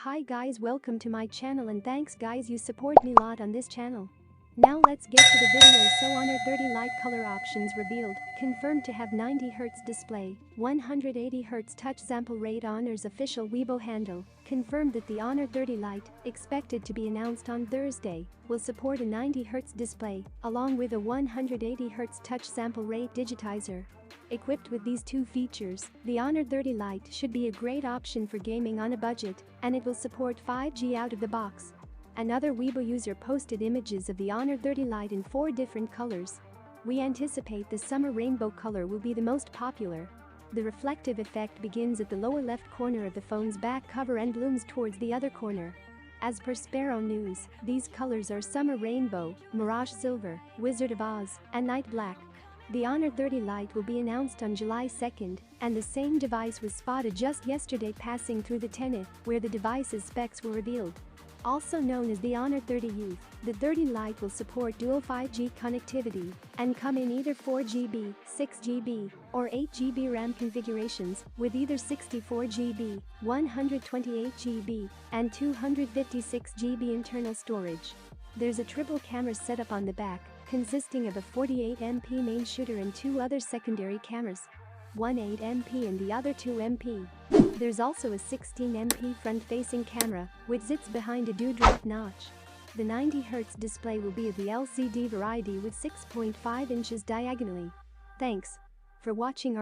Hi guys, welcome to my channel and thanks guys you support me a lot on this channel. Now let's get to the video. So Honor 30 Lite color options revealed, confirmed to have 90Hz display, 180Hz touch sample rate. Honor's official Weibo handle confirmed that the Honor 30 Lite, expected to be announced on Thursday, will support a 90Hz display, along with a 180Hz touch sample rate digitizer. Equipped with these two features, the Honor 30 Lite should be a great option for gaming on a budget, and it will support 5G out of the box. Another Weibo user posted images of the Honor 30 Lite in 4 different colors. We anticipate the summer rainbow color will be the most popular. The reflective effect begins at the lower left corner of the phone's back cover and blooms towards the other corner. As per Sparrow News, these colors are Summer Rainbow, Mirage Silver, Wizard of Oz, and Night Black. The Honor 30 Lite will be announced on July 2nd, and the same device was spotted just yesterday passing through the TENAA, where the device's specs were revealed. Also known as the Honor 30 Youth, the 30 Lite will support dual 5G connectivity and come in either 4GB, 6GB, or 8GB RAM configurations, with either 64GB, 128GB, and 256GB internal storage. There's a triple camera setup on the back, consisting of a 48MP main shooter and 2 other secondary cameras, one 8MP and the other 2MP. There's also a 16MP front-facing camera, which sits behind a dewdrop notch. The 90Hz display will be of the LCD variety with 6.5 inches diagonally. Thanks for watching our